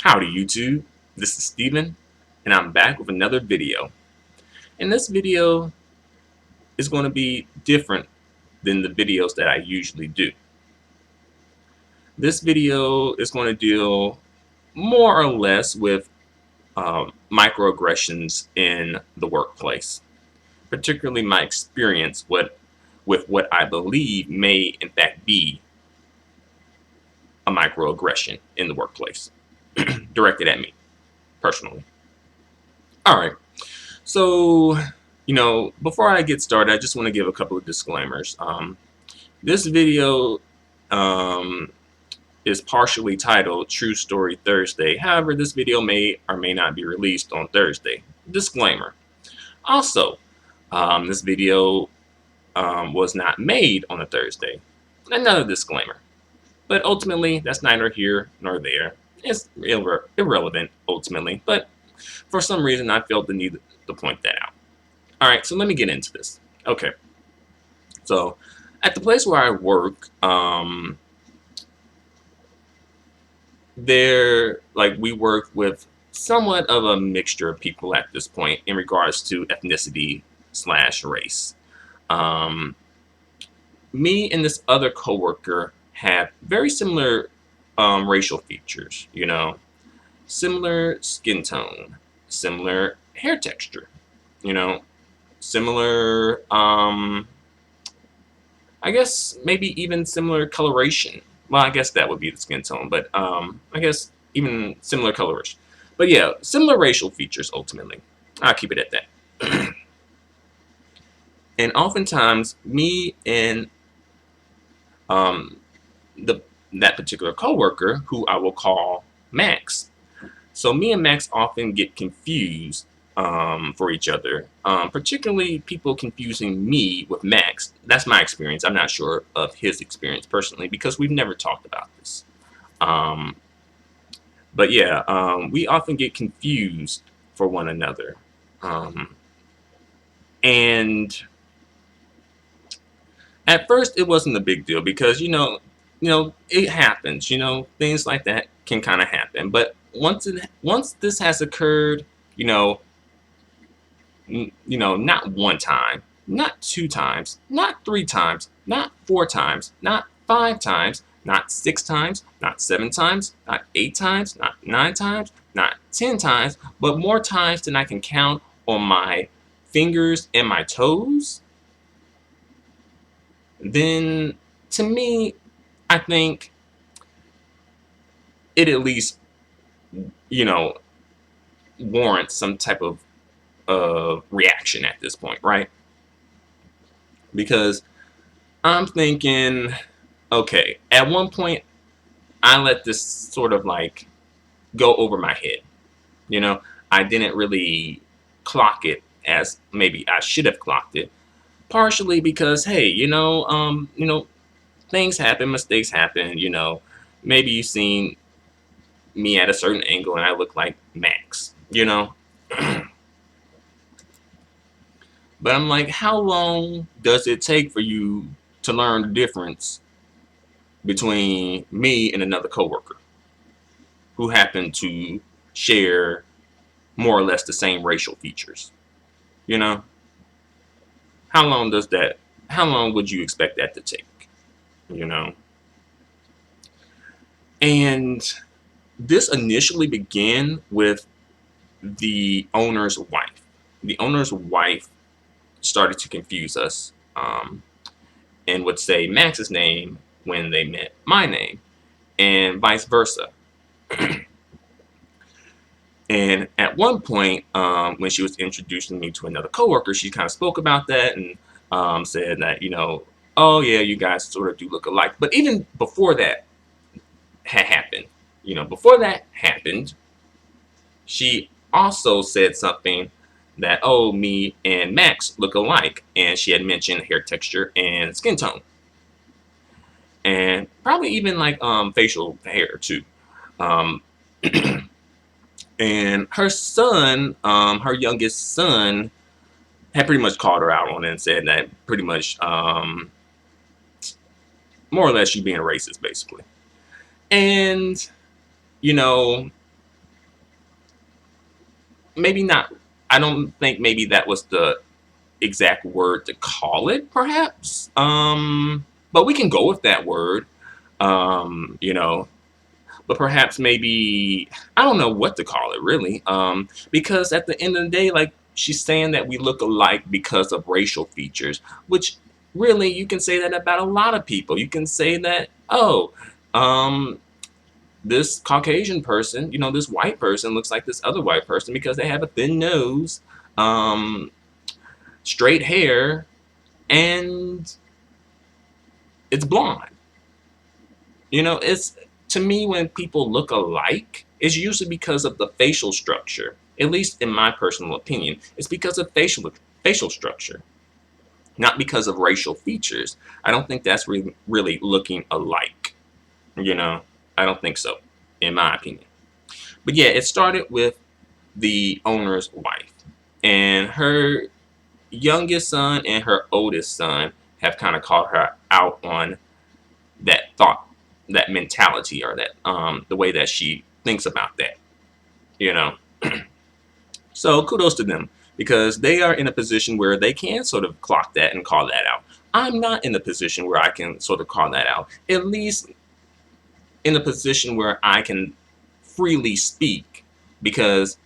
Howdy YouTube, this is Steven, and I'm back with another video. And this video is going to be different than the videos that I usually do. This video is going to deal more or less with microaggressions in the workplace, particularly my experience with what I believe may in fact be a microaggression in the workplace, directed at me personally. Alright, so before I get started, I just want to give a couple of disclaimers. This video is partially titled True Story Thursday. However, this video may or may not be released on Thursday. Disclaimer. Also, this video was not made on a Thursday. Another disclaimer. But ultimately, that's neither here nor there. It's irrelevant, ultimately. But for some reason, I felt the need to point that out. Alright, so let me get into this. Okay. So, at the place where I work, we work with somewhat of a mixture of people at this point in regards to ethnicity / race. Me and this other coworker have very similar racial features, similar skin tone, similar hair texture, similar, I guess maybe even similar coloration. Well, I guess that would be the skin tone, but I guess even similar coloration. But yeah, similar racial features ultimately. I'll keep it at that. And oftentimes, me and that particular coworker, who I will call Max. So me and Max often get confused for each other, particularly people confusing me with Max. That's my experience. I'm not sure of his experience personally because we've never talked about this. But yeah, we often get confused for one another. And at first it wasn't a big deal because, it happens, things like that can kind of happen. But once this has occurred, not one time, not two times, not three times, not four times, not five times, not six times, not seven times, not eight times, not nine times, not 10 times, but more times than I can count on my fingers and my toes, then to me, I think it at least, warrants some type of reaction at this point, right? Because I'm thinking, okay, at one point, I let this sort of like go over my head. I didn't really clock it as maybe I should have clocked it. Partially because, hey, things happen, mistakes happen. Maybe you've seen me at a certain angle and I look like Max. But I'm like, how long does it take for you to learn the difference between me and another coworker who happen to share more or less the same racial features? How long would you expect that to take? And this initially began with the owner's wife. The owner's wife started to confuse us and would say Max's name when they meant my name, and vice versa. And at one point, when she was introducing me to another coworker, she kind of spoke about that and said that, oh yeah, you guys sort of do look alike. But even before that had happened, she also said something that, oh, me and Max look alike. And she had mentioned hair texture and skin tone. And probably even like facial hair too. And her son, her youngest son, had pretty much called her out on it and said that pretty much more or less she being a racist, basically. And, maybe not. I don't think maybe that was the exact word to call it, perhaps. But we can go with that word. You know, but perhaps maybe I don't know what to call it really. Because at the end of the day, like she's saying that we look alike because of racial features, which really you can say that about a lot of people. You can say that, oh, um, this Caucasian person, you know, this white person looks like this other white person because they have a thin nose, um, straight hair, and it's blonde. You know, it's to me when people look alike, it's usually because of the facial structure. At least in my personal opinion, it's because of facial structure, not because of racial features. I don't think that's really looking alike. You know, I don't think so, in my opinion. But yeah, it started with the owner's wife, and her youngest son and her oldest son have kind of called her out on that thought, that mentality, or that the way that she thinks about that, you know. So kudos to them because they are in a position where they can sort of clock that and call that out. I'm not in a position where I can sort of call that out, at least in a position where I can freely speak, because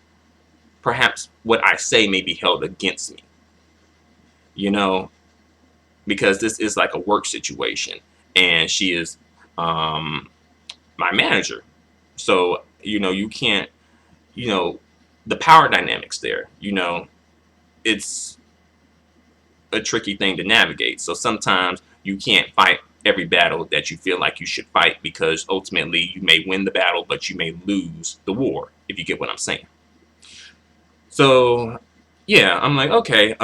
perhaps what I say may be held against me, you know, because this is like a work situation and she is um, my manager. So, you know, you can't, you know, the power dynamics there, you know, it's a tricky thing to navigate. So sometimes you can't fight every battle that you feel like you should fight because ultimately you may win the battle, but you may lose the war, if you get what I'm saying. So, yeah, I'm like, okay,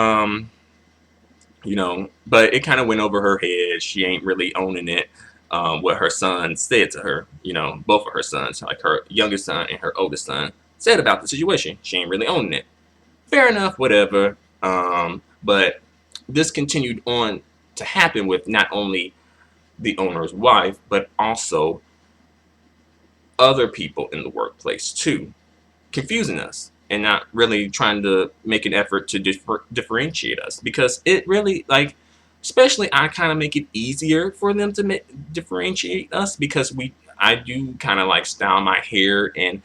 you know, but it kind of went over her head. She ain't really owning it. What her son said to her, you know, both of her sons, like her youngest son and her oldest son, said about the situation. She ain't really owning it. Fair enough, whatever. But this continued on to happen with not only the owner's wife, but also other people in the workplace too, confusing us and not really trying to make an effort to differentiate us, because it really, like, especially I kind of make it easier for them to differentiate us because I do kind of like style my hair in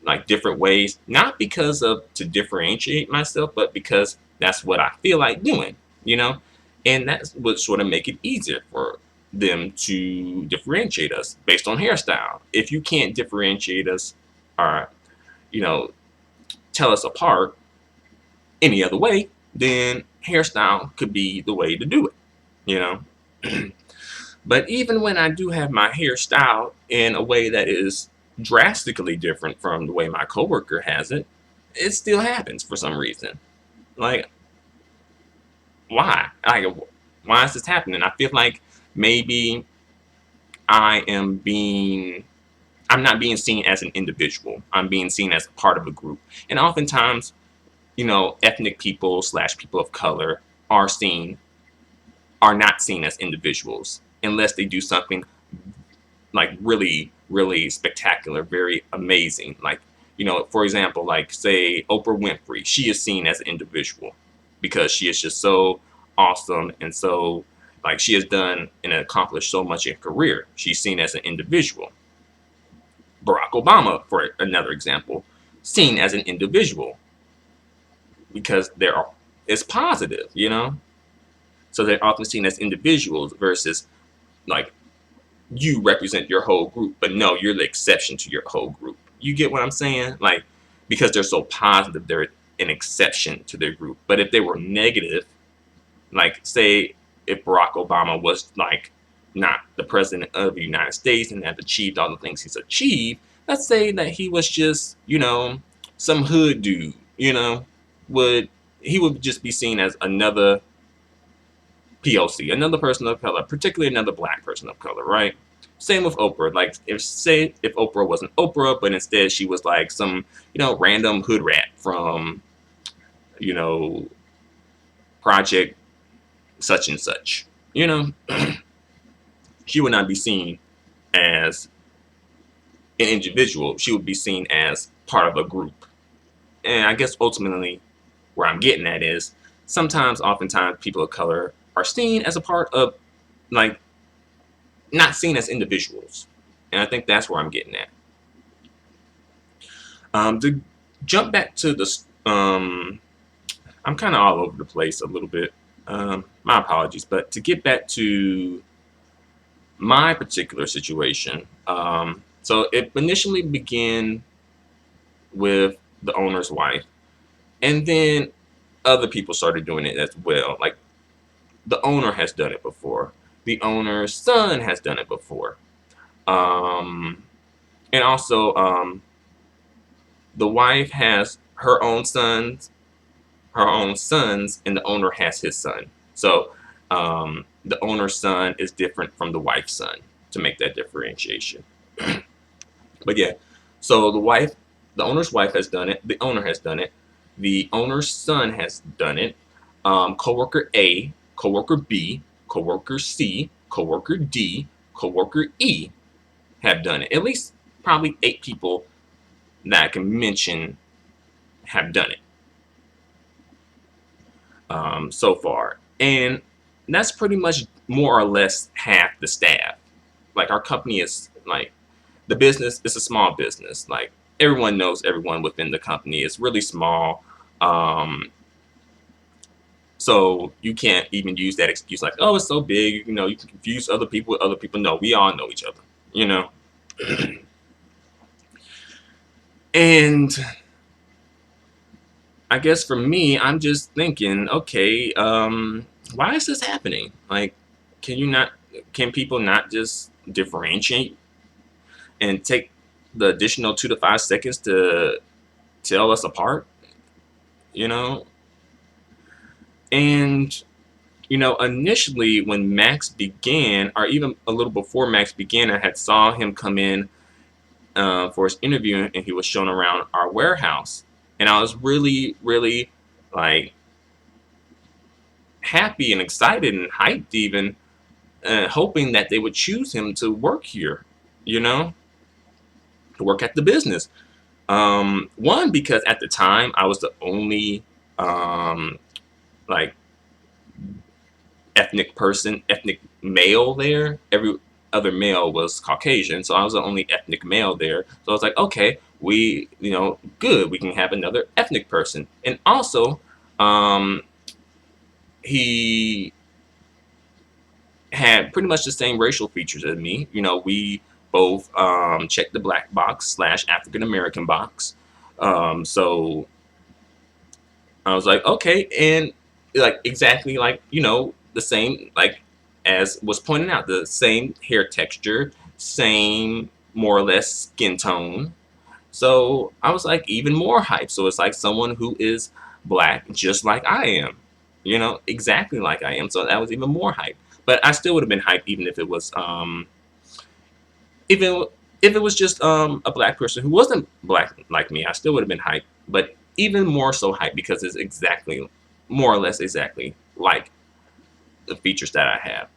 like different ways, not because of to differentiate myself, but because that's what I feel like doing, you know, and that's what sort of make it easier for them to differentiate us based on hairstyle. If you can't differentiate us or, you know, tell us apart any other way, then hairstyle could be the way to do it, you know. But even when I do have my hair styled in a way that is drastically different from the way my coworker has it, it still happens for some reason. Like, why? Like, why is this happening? I feel like maybe I am being I'm not being seen as an individual. I'm being seen as a part of a group. And oftentimes, you know, ethnic people slash people of color are not seen as individuals unless they do something like really, really spectacular, very amazing. Like, you know, for example, like say Oprah Winfrey, she is seen as an individual because she is just so awesome and so like she has done and accomplished so much in her career. She's seen as an individual. Barack Obama, for another example, seen as an individual because it's positive, you know. So they're often seen as individuals versus like you represent your whole group, but no, you're the exception to your whole group. You get what I'm saying? Like, because they're so positive, they're an exception to their group. But if they were negative, like say if Barack Obama was like not the president of the United States and had achieved all the things he's achieved, let's say that he was just, you know, some hood dude, you know, he would just be seen as another POC, another person of color, particularly another black person of color, right? Same with Oprah. Like, if Oprah wasn't Oprah, but instead she was like some, you know, random hood rat from, you know, project such and such, you know, she would not be seen as an individual. She would be seen as part of a group. And I guess ultimately where I'm getting at is oftentimes, people of color are seen as a part of, like, not seen as individuals. And I think that's where I'm getting at. To jump back to the, I'm kind of all over the place a little bit. My apologies. But to get back to my particular situation, so it initially began with the owner's wife, and then other people started doing it as well. Like, the owner has done it before. The owner's son has done it before. Um, and also, the wife has her own sons, and the owner has his son. So the owner's son is different from the wife's son, to make that differentiation. But yeah, so the owner's wife has done it. The owner has done it. The owner's son has done it. Coworker A, coworker B, coworker C, coworker D, coworker E have done it. At least probably 8 people that I can mention have done it so far. And that's pretty much more or less half the staff. Like, our company is, like, the business is a small business. Like, everyone knows everyone within the company. It's really small. So you can't even use that excuse like, oh, it's so big, you can confuse other people with other people. No, we all know each other, you know? And I guess for me, I'm just thinking, okay, why is this happening? Like, can people not just differentiate and take the additional 2 to 5 seconds to tell us apart, you know? And, initially when Max began, or even a little before Max began, I had saw him come in for his interview, and he was shown around our warehouse. And I was really, really, like, happy and excited and hyped even, hoping that they would choose him to work here, to work at the business. One, because at the time I was the only like ethnic male there. Every other male was Caucasian, so I was the only ethnic male there. So I was like, okay, good, we can have another ethnic person. And also, he had pretty much the same racial features as me. We both checked the black box / African American box. So I was like, okay, and like exactly like the same, like as was pointed out, the same hair texture, same more or less skin tone. So I was like even more hyped. So it's like someone who is black just like I am, exactly like I am. So that was even more hype. But I still would have been hyped even if it was even if it was just a black person who wasn't black like me. I still would have been hyped. But even more so hyped because it's exactly, more or less exactly like the features that I have.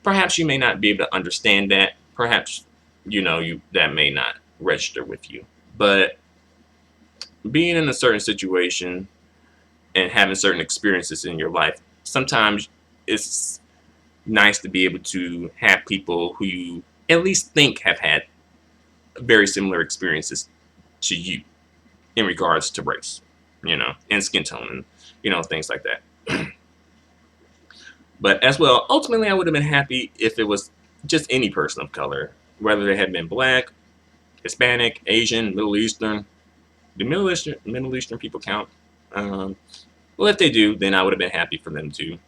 Perhaps you may not be able to understand that. Perhaps you that may not register with you. But being in a certain situation and having certain experiences in your life, sometimes it's nice to be able to have people who you at least think have had very similar experiences to you in regards to race, and skin tone, and things like that. But as well, ultimately, I would have been happy if it was just any person of color, whether they had been black, Hispanic, Asian, Middle Eastern. Do Middle Eastern people count? Well, if they do, then I would have been happy for them too.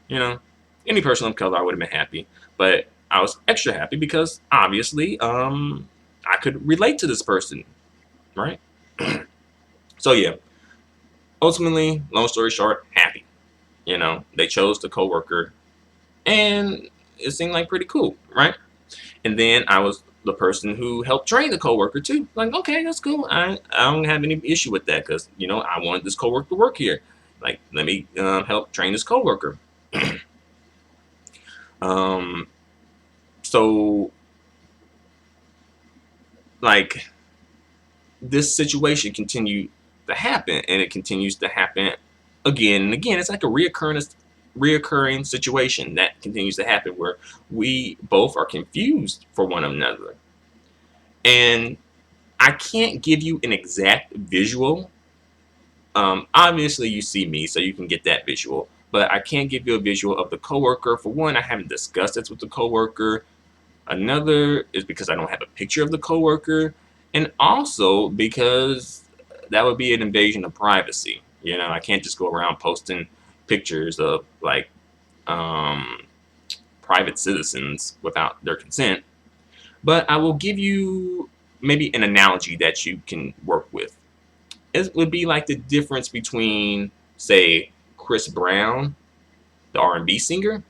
Any person of color, I would have been happy. But I was extra happy because obviously, I could relate to this person, right? So yeah, ultimately, long story short, happy. They chose the coworker, and it seemed like pretty cool, right? And then I was the person who helped train the coworker too. Like, okay, that's cool. I don't have any issue with that because I wanted this coworker to work here. Like, let me help train this coworker. So, like, this situation continued to happen, and it continues to happen again and again. It's like a reoccurring situation that continues to happen where we both are confused for one another. And I can't give you an exact visual. Obviously, you see me, so you can get that visual. But I can't give you a visual of the coworker. For one, I haven't discussed this with the coworker. Another is because I don't have a picture of the coworker, and also because that would be an invasion of privacy. I can't just go around posting pictures of like um, private citizens without their consent. But I will give you maybe an analogy that you can work with. It would be like the difference between, say, Chris Brown, the R&B singer,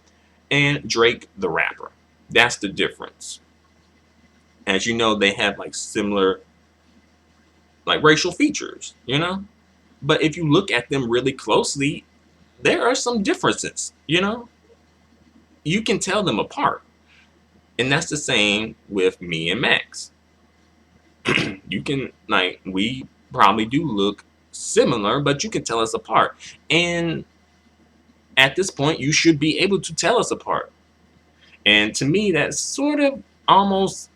and Drake, the rapper. That's the difference. As you know, they have like similar like racial features. But if you look at them really closely, there are some differences. You can tell them apart. And that's the same with me and Max. You can, like, we probably do look similar, but you can tell us apart. And at this point, you should be able to tell us apart. And to me, that's sort of almost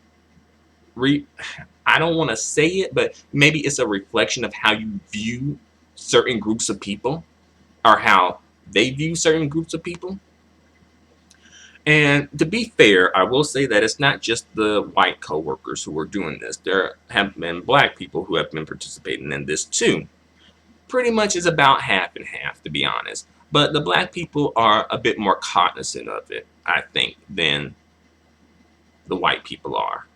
I don't want to say it, but maybe it's a reflection of how you view certain groups of people, or how they view certain groups of people. And to be fair, I will say that it's not just the white coworkers who are doing this. There have been black people who have been participating in this too. Pretty much is about half and half, to be honest. But the black people are a bit more cognizant of it, I think, than the white people are.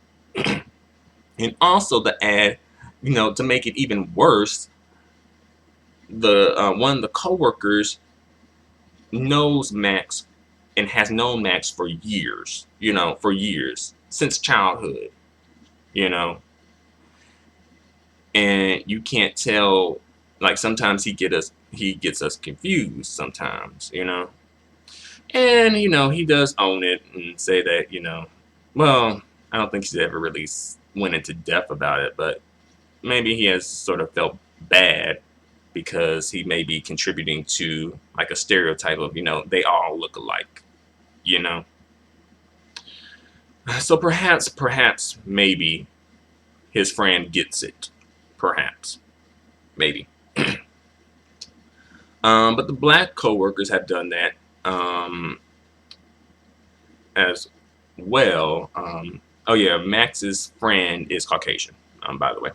And also to add, to make it even worse, the one of the coworkers knows Max and has known Max for years, since childhood, you know, and you can't tell. Like sometimes he gets us confused sometimes. And he does own it and say that well, I don't think he's ever really went into depth about it, but maybe he has sort of felt bad because he may be contributing to like a stereotype of they all look alike. you know. So perhaps, maybe his friend gets it. Perhaps, maybe. But the black coworkers have done that as well. Oh yeah, Max's friend is Caucasian, by the way.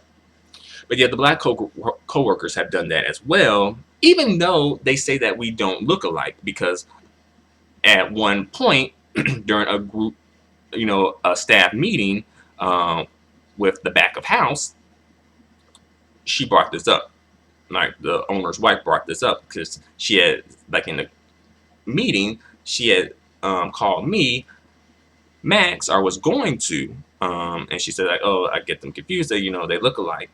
But yeah, the black coworkers have done that as well, even though they say that we don't look alike, because at one point during a group, a staff meeting with the back of house, she brought this up. Like the owner's wife brought this up because she had, like in the meeting, she had called me Max, or was going to, and she said like, oh, I get them confused. That they look alike.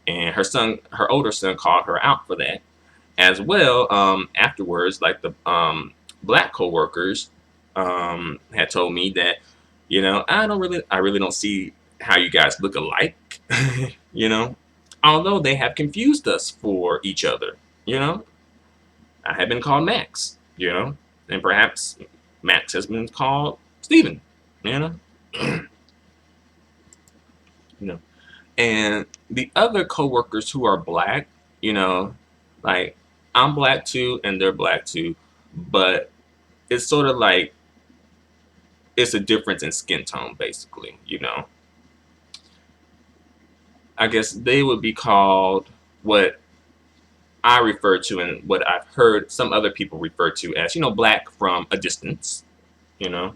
And her older son, called her out for that as well. Afterwards, like the black coworkers had told me that, I really don't see how you guys look alike, although they have confused us for each other. I have been called Max, and perhaps Max has been called Steven, you know, you know. And the other coworkers who are black, like I'm black too and they're black too, but it's sort of like it's a difference in skin tone, basically. I guess they would be called what I refer to and what I've heard some other people refer to as, black from a distance, you know.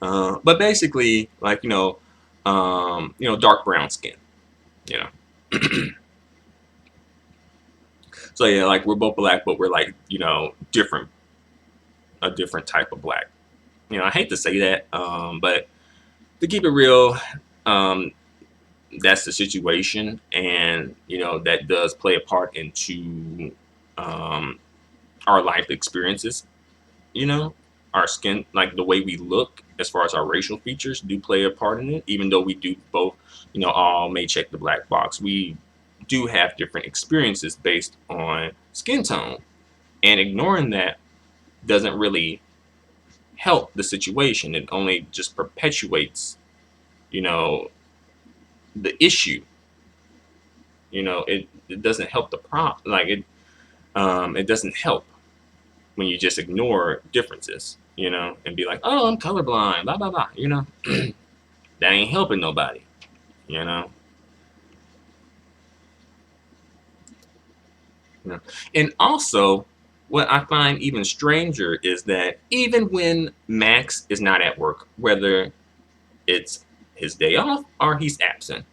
But basically, like, dark brown skin, you know. So yeah, like we're both black, but we're like, different, a different type of black. I hate to say that, but to keep it real, that's the situation, and that does play a part into our life experiences. Our skin, like the way we look, as far as our racial features, do play a part in it. Even though we do both, all may check the black box, we do have different experiences based on skin tone. And ignoring that doesn't really help the situation. It only just perpetuates, you know, the issue. It doesn't help the problem. It doesn't help when you just ignore differences, and be like, oh, I'm colorblind, blah blah blah. That ain't helping nobody. You know. And also, what I find even stranger is that even when Max is not at work, whether it's his day off or he's absent,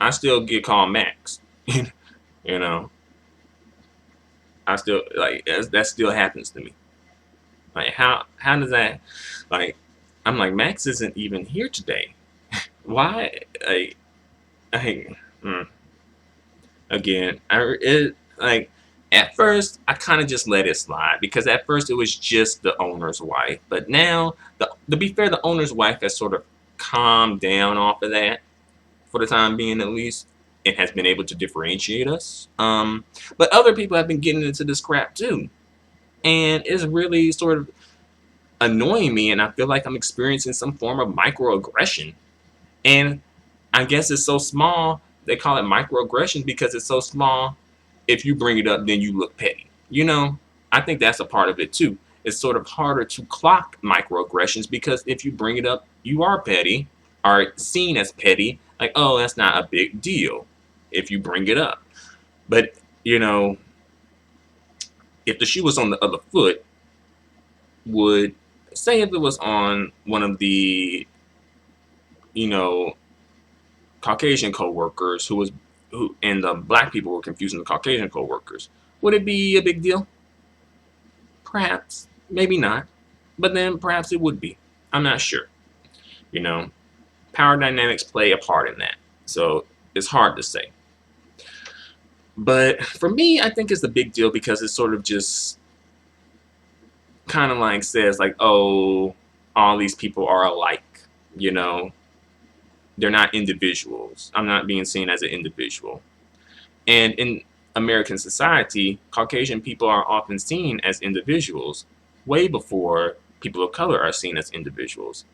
I still get called Max. you know, I still that still happens to me. Like how does that like I'm like, Max isn't even here today. Why? I Again, at first I kind of just let it slide because at first it was just the owner's wife, but now to be fair, the owner's wife has sort of calmed down off of that for the time being, at least. It has been able to differentiate us. But other people have been getting into this crap too, and it's really sort of annoying me, and I feel like I'm experiencing some form of microaggression. And I guess it's so small, they call it microaggression because it's so small. If you bring it up, then you look petty. I think that's a part of it too. It's sort of harder to clock microaggressions because if you bring it up, you are petty, are seen as petty. Like, oh, that's not a big deal if you bring it up. But, if the shoe was on the other foot, would say if it was on one of the, you know, Caucasian co-workers and the black people were confusing the Caucasian co-workers, would it be a big deal? Perhaps, maybe not, but then perhaps it would be. I'm not sure. Power dynamics play a part in that, so it's hard to say. But for me, I think it's a big deal because it sort of just kind of like says like, oh, all these people are alike. They're not individuals. I'm not being seen as an individual. And in American society, Caucasian people are often seen as individuals way before people of color are seen as individuals.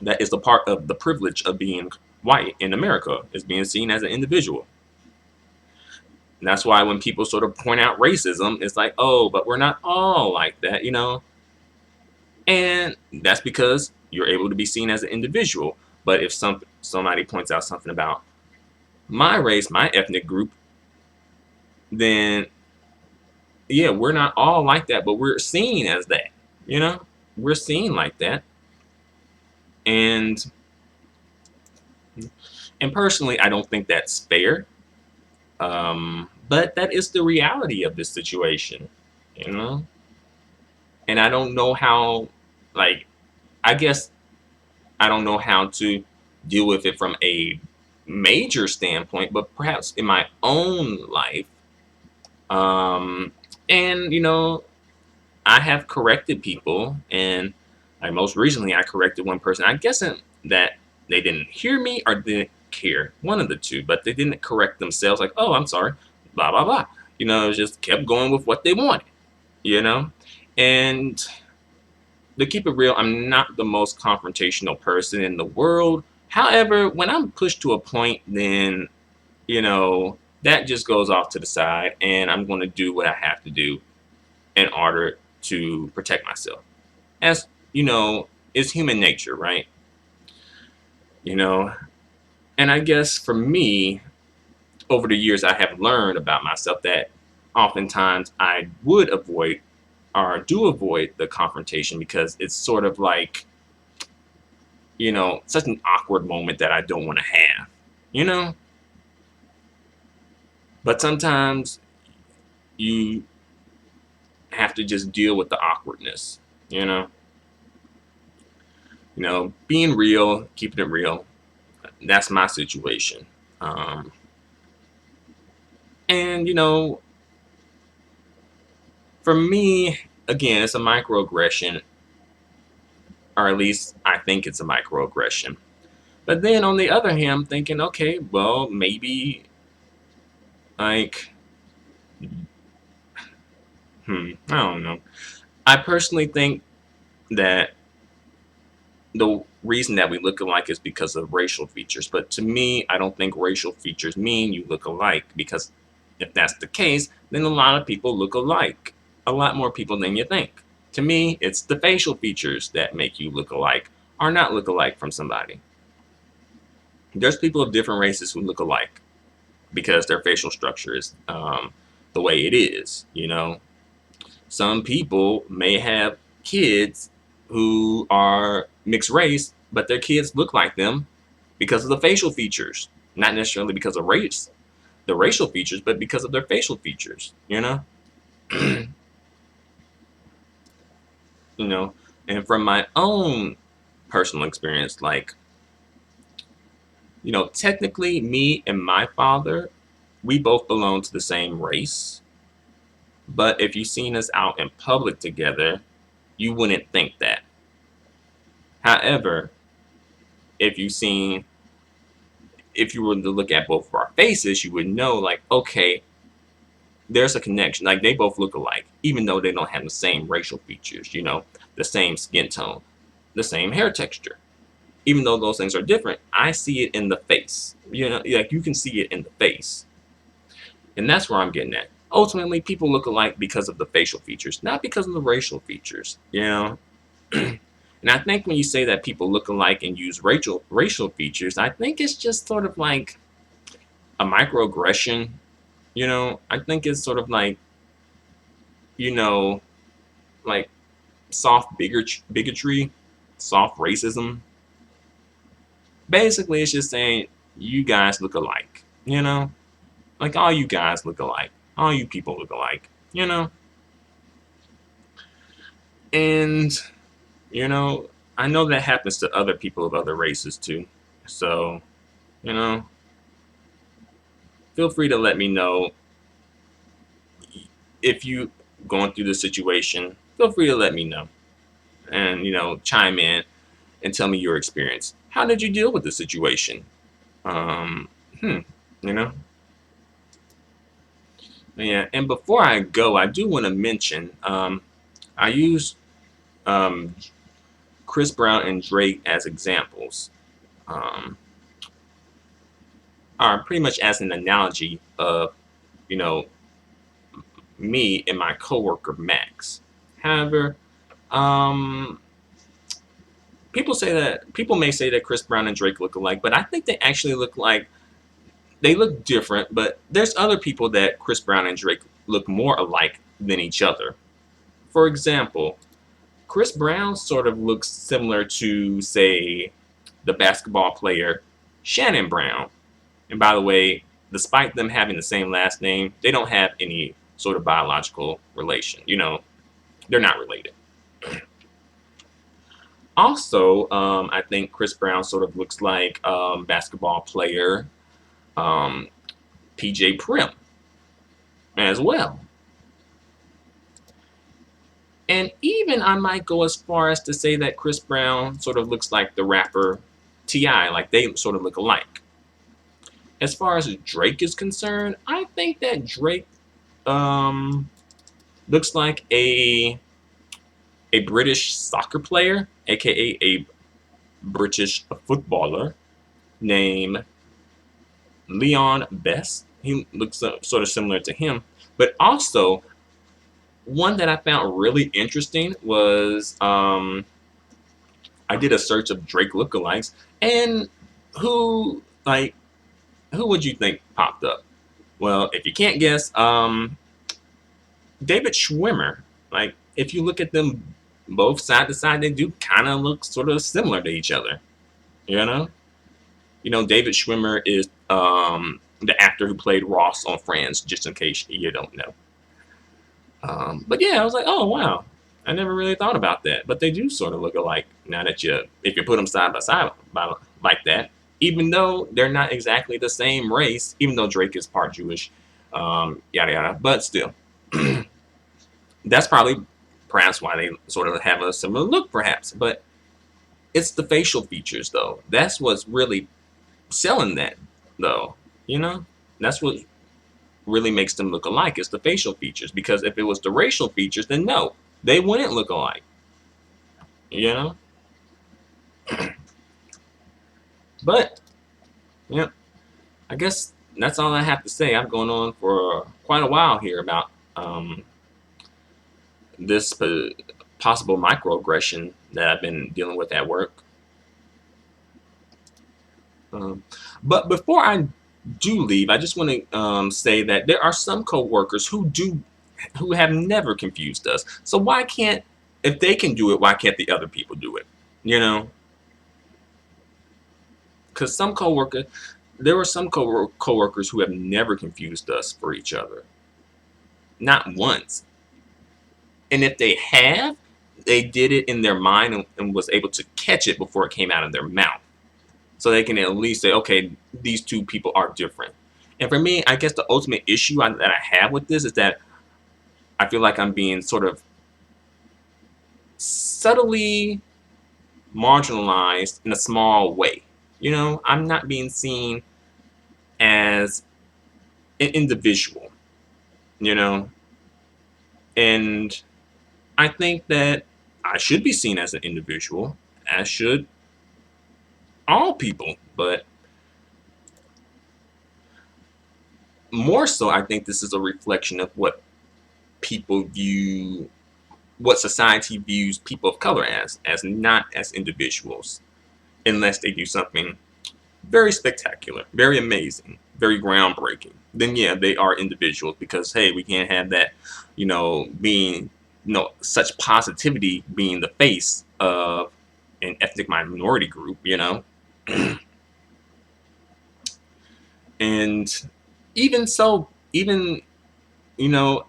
That is a part of the privilege of being white in America, is being seen as an individual. And that's why when people sort of point out racism, it's like, oh, but we're not all like that, And that's because you're able to be seen as an individual. But if somebody points out something about my race, my ethnic group, then yeah, we're not all like that, but we're seen as that. We're seen like that. And personally, I don't think that's fair. But that is the reality of this situation, And I don't know how, I guess I don't know how to deal with it from a major standpoint, but perhaps in my own life. And I have corrected people, and most recently I corrected one person. I guess that they didn't hear me or didn't care, one of the two, but they didn't correct themselves. Like, oh, I'm sorry, blah blah blah. Just kept going with what they wanted. And to keep it real, I'm not the most confrontational person in the world. However, when I'm pushed to a point, then that just goes off to the side, and I'm going to do what I have to do in order to protect myself. As it's human nature, right? And I guess for me, over the years, I have learned about myself that oftentimes I would avoid or do avoid the confrontation because it's sort of like, such an awkward moment that I don't want to have, But sometimes you have to just deal with the awkwardness, being real, keeping it real. That's my situation. And for me, again, it's a microaggression, or at least I think it's a microaggression. But then on the other hand, I'm thinking, okay, well, maybe like, I don't know. I personally think that the reason that we look alike is because of racial features. But to me, I don't think racial features mean you look alike, because if that's the case, then a lot of people look alike. A lot more people than you think. To me, it's the facial features that make you look alike or not look alike from somebody. There's people of different races who look alike because their facial structure is the way it is. Some people may have kids who are mixed race, but their kids look like them because of the facial features, not necessarily because of race, the racial features, but because of their facial features. you know. And from my own personal experience, like, technically, me and my father, we both belong to the same race. But if you've seen us out in public together, you wouldn't think that. However, if you've seen, if you were to look at both of our faces, you would know, like, okay, there's a connection. Like, they both look alike, even though they don't have the same racial features, the same skin tone, the same hair texture. Even though those things are different, I see it in the face. Like, you can see it in the face. And that's where I'm getting at. Ultimately, people look alike because of the facial features, not because of the racial features. And I think when you say that people look alike and use racial features, I think it's just sort of like a microaggression. I think it's sort of like, you know, like soft bigotry, soft racism. Basically, it's just saying you guys look alike. Like, all you guys look alike. All you people look alike. And, you know, I know that happens to other people of other races too. So, you know, feel free to let me know if you going through this situation. Feel free to let me know and, chime in and tell me your experience. How did you deal with the situation? Um, hmm, you know? Yeah, and before I go, I do want to mention I use um, Chris Brown and Drake as examples, um, are pretty much as an analogy of, you know, me and my coworker Max. However, um, people may say that Chris Brown and Drake look alike, but I think they actually they look different. But there's other people that Chris Brown and Drake look more alike than each other. For example, Chris Brown sort of looks similar to, say, the basketball player Shannon Brown. And by the way, despite them having the same last name, they don't have any sort of biological relation. They're not related. Also, I think Chris Brown sort of looks like basketball player um, PJ Prim as well. And even I might go as far as to say that Chris Brown sort of looks like the rapper T.I., like they sort of look alike. As far as Drake is concerned, I think that Drake um, looks like a British soccer player, aka a British footballer named Leon Best. He looks sort of similar to him. But also, one that I found really interesting was I did a search of Drake lookalikes, and who like who would you think popped up? Well, if you can't guess, David Schwimmer. Like, if you look at them both side to side, they do kind of look sort of similar to each other. You know, David Schwimmer is the actor who played Ross on Friends. Just in case you don't know. But yeah, I was like, oh wow, I never really thought about that. But they do sort of look alike now that if you put them side by side like that. Even though they're not exactly the same race, even though Drake is part Jewish, yada yada. But still, that's probably perhaps why they sort of have a similar look, perhaps. But It's the facial features, though. That's what's really selling that, though. You know, that's what really makes them look alike, is the facial features. Because if it was the racial features, then no, they wouldn't look alike. You know, but yeah, I guess that's all I have to say. I'm going on for quite a while here about this possible microaggression that I've been dealing with at work. But before I do leave, I just want to say that there are some coworkers who have never confused us. So why can't, if they can do it, why can't the other people do it? You know, because there were some coworkers who have never confused us for each other, not once. And if they have, they did it in their mind and was able to catch it before it came out of their mouth. So they can at least say, okay, these two people are different. And for me, I guess the ultimate issue that I have with this is that I feel like I'm being sort of subtly marginalized in a small way. You know, I'm not being seen as an individual, you know, and I think that I should be seen as an individual, as should all people, but more so, I think this is a reflection of what society views people of color as not as individuals, unless they do something very spectacular, very amazing, very groundbreaking. Then yeah, they are individuals, because hey, we can't have that, being, such positivity being the face of an ethnic minority group, and even so, even, you know,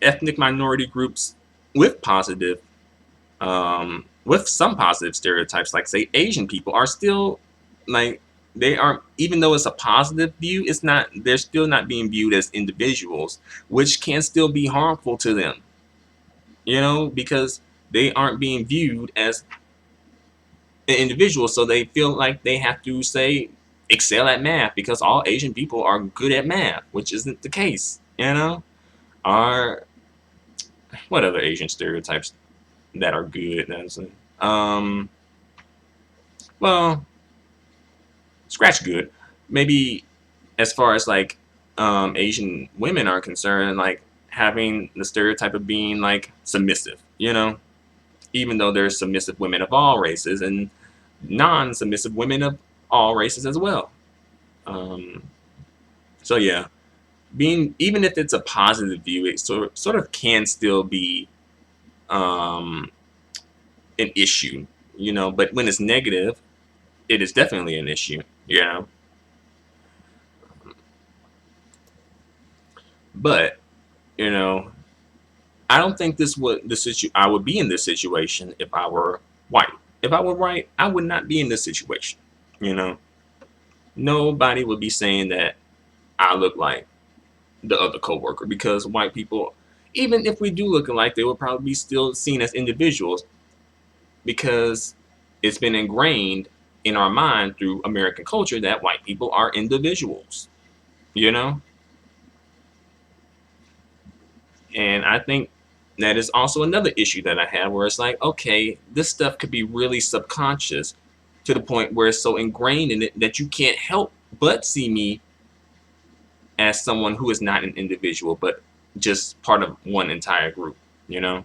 ethnic minority groups with with some positive stereotypes, like say Asian people, are still like, they are, even though it's a positive view, they're still not being viewed as individuals, which can still be harmful to them, because they aren't being viewed as an individual, so they feel like they have to say excel at math because all Asian people are good at math, which isn't the case, are what other Asian stereotypes that are good? Um, well, scratch good. Maybe as far as like Asian women are concerned, like having the stereotype of being like submissive, even though there's submissive women of all races and non-submissive women of all races as well. So yeah, even if it's a positive view, it sort of can still be an issue, But when it's negative, it is definitely an issue. But you know, I don't think I would be in this situation if I were white. If I were white, I would not be in this situation. You know, nobody would be saying that I look like the other coworker, because white people, even if we do look alike, they would probably be still seen as individuals, because it's been ingrained in our mind through American culture that white people are individuals, you know? And I think that is also another issue that I have, where it's like, okay, this stuff could be really subconscious to the point where it's so ingrained in it that you can't help but see me as someone who is not an individual, but just part of one entire group, you know?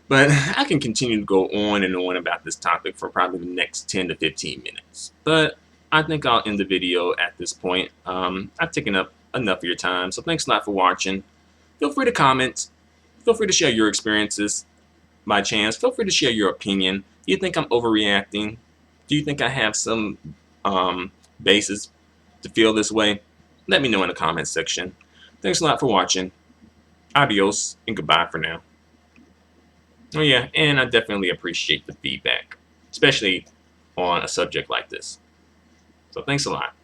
But I can continue to go on and on about this topic for probably the next 10 to 15 minutes. But I think I'll end the video at this point. I've taken up enough of your time, so thanks a lot for watching. Feel free to comment. Feel free to share your experiences by chance. Feel free to share your opinion. Do you think I'm overreacting? Do you think I have some basis to feel this way? Let me know in the comments section. Thanks a lot for watching. Adios and goodbye for now. Oh yeah, and I definitely appreciate the feedback, especially on a subject like this. So thanks a lot.